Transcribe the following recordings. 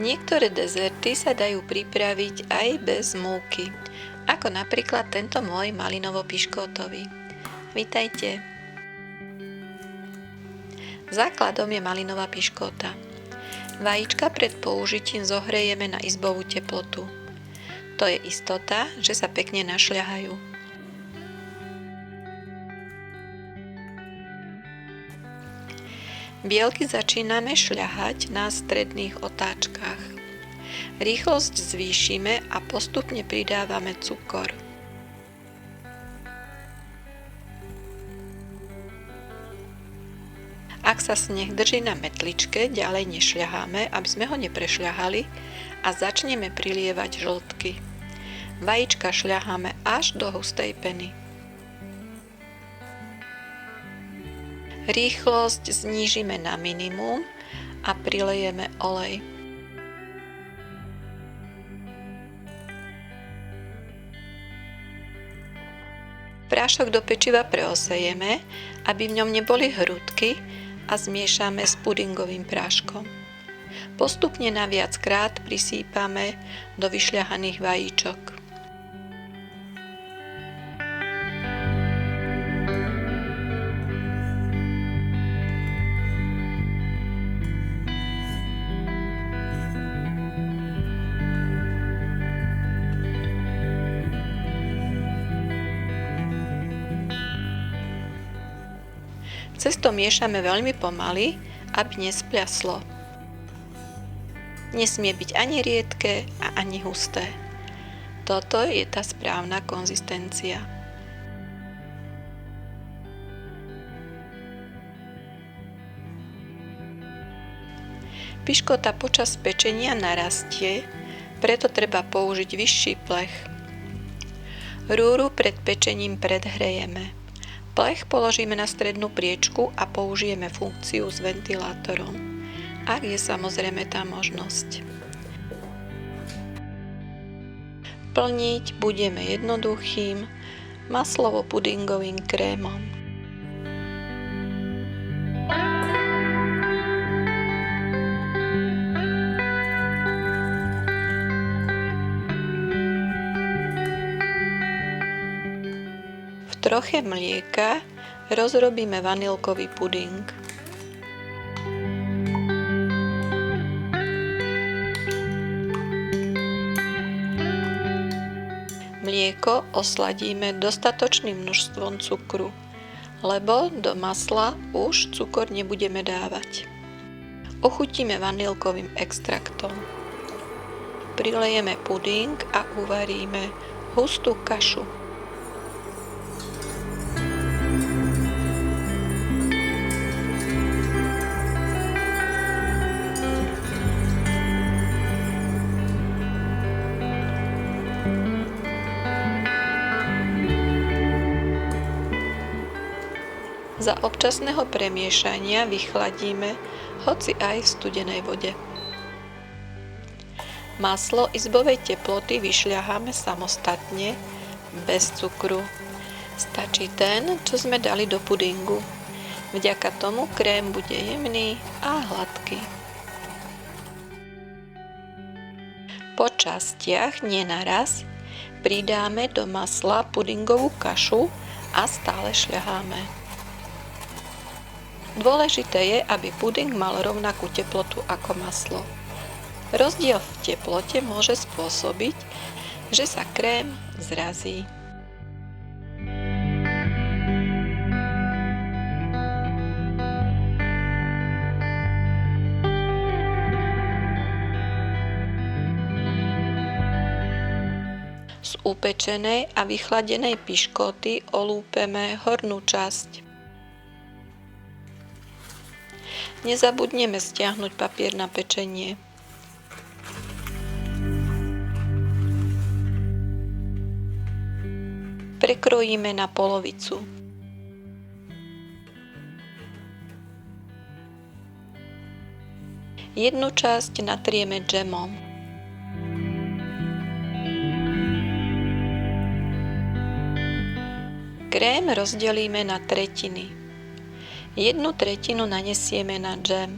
Niektoré dezerty sa dajú pripraviť aj bez múky, ako napríklad tento môj malinovo-piškótový. Vitajte! Základom je malinová piškóta. Vajíčka pred použitím zohrejeme na izbovú teplotu. To je istota, že sa pekne našľahajú. Bielky začíname šľahať na stredných otáčkach. Rýchlosť zvýšime a postupne pridávame cukor. Ak sa sneh drží na metličke, ďalej nešľaháme, aby sme ho neprešľahali, a začneme prilievať žltky. Vajíčka šľaháme až do hustej peny. Rýchlosť znížime na minimum a prilejeme olej. Prášok do pečiva preosejeme, aby v ňom neboli hrúdky, a zmiešame s pudingovým práškom. Postupne na viackrát prisýpame do vyšľahaných vajíčok. Cesto miešame veľmi pomaly, aby nespľaslo. Nesmie byť ani riedke a ani husté. Toto je tá správna konzistencia. Piškota počas pečenia narastie, preto treba použiť vyšší plech. Rúru pred pečením predhrejeme. Plech položíme na strednú priečku a použijeme funkciu s ventilátorom, ak je samozrejme tá možnosť. Plniť budeme jednoduchým maslovo-pudingovým krémom. V troche mlieka rozrobíme vanilkový puding. Mlieko osladíme dostatočným množstvom cukru, lebo do masla už cukor nebudeme dávať. Ochutíme vanilkovým extraktom. Prilejeme puding a uvaríme hustú kašu. Za občasného premiešania vychladíme, hoci aj v studenej vode. Maslo izbovej teploty vyšľaháme samostatne, bez cukru. Stačí ten, čo sme dali do pudingu. Vďaka tomu krém bude jemný a hladký. Po častiach, nie naraz, pridáme do masla pudingovú kašu a stále šľaháme. Dôležité je, aby puding mal rovnakú teplotu ako maslo. Rozdiel v teplote môže spôsobiť, že sa krém zrazí. Z upečenej a vychladenej piškoty olúpeme hornú časť. Nezabudneme stiahnuť papier na pečenie. Prekrojíme na polovicu. Jednu časť natrieme džemom. Krém rozdelíme na tretiny. Jednu tretinu nanesieme na džem.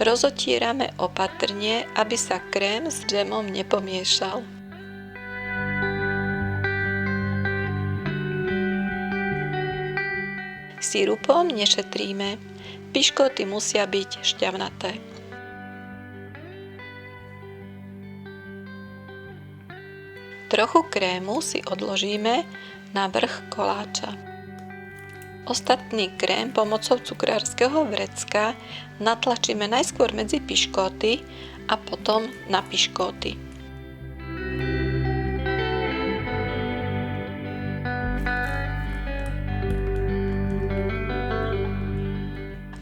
Rozotierame opatrne, aby sa krém s džemom nepomiešal. Sirupom nešetríme. Piškoty musia byť šťavnaté. Trochu krému si odložíme na vrch koláča. Ostatný krém pomocou cukrárskeho vrecka natlačíme najskôr medzi piškóty a potom na piškóty.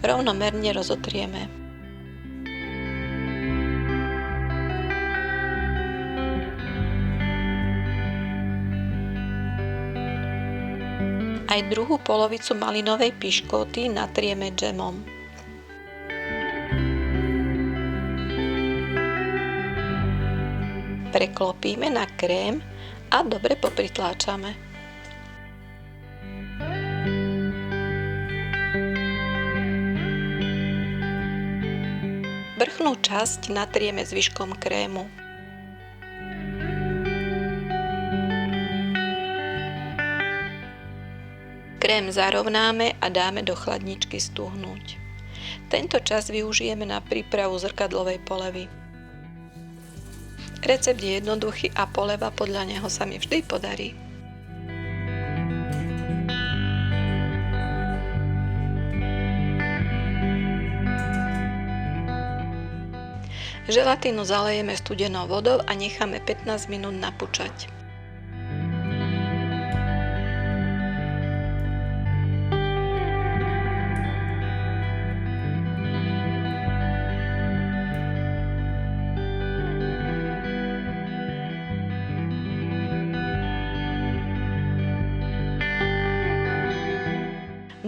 Rovnomerne rozotrieme. Aj druhú polovicu malinovej piškóty natrieme džemom. Preklopíme na krém a dobre popritláčame. Vrchnú časť natrieme zvyškom krému. Krém zarovnáme a dáme do chladničky stuhnúť. Tento čas využijeme na prípravu zrkadlovej polevy. Recept je jednoduchý a poleva podľa neho sa mi vždy podarí. Želatínu zalejeme studenou vodou a necháme 15 minút napučať.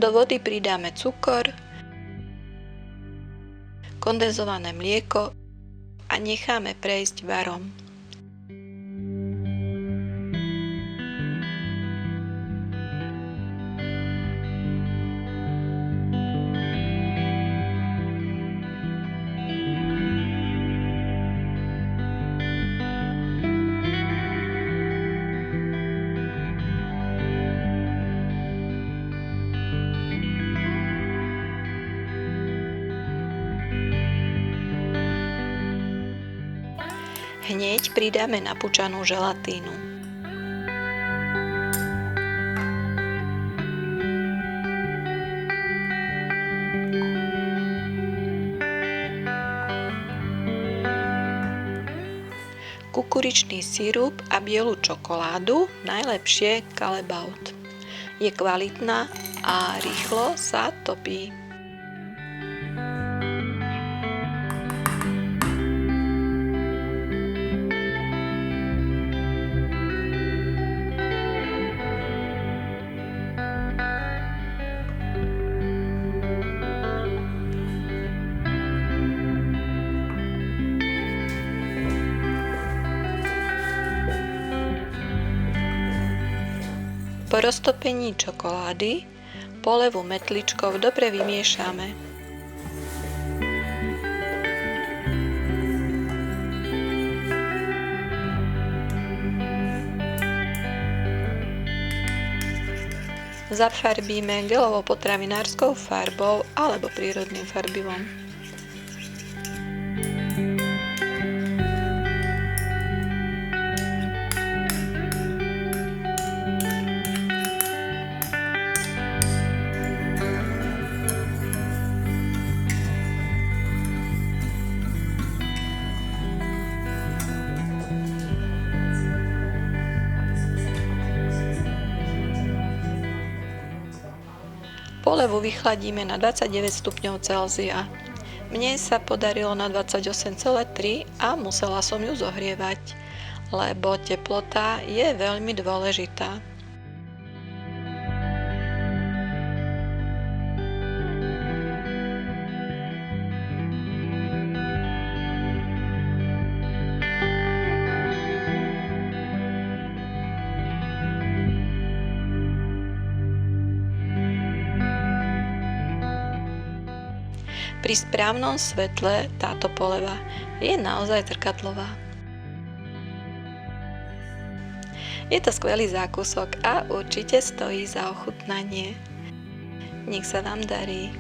Do vody pridáme cukor, kondenzované mlieko a necháme prejsť varom. Hneď pridáme napučanú želatínu. Kukuričný sirup a bielu čokoládu, najlepšie Callebaut. Je kvalitná a rýchlo sa topí. Po roztopení čokolády polevu metličkou dobre vymiešame. Zafarbíme gelovo-potravinárskou farbou alebo prírodným farbivom. Polevu vychladíme na 29 stupňov Celzia. Mne sa podarilo na 28,3 a musela som ju zohrievať, lebo teplota je veľmi dôležitá. Pri správnom svetle táto poleva je naozaj zrkadlová. Je to skvelý zákusok a určite stojí za ochutnanie. Nech sa vám darí.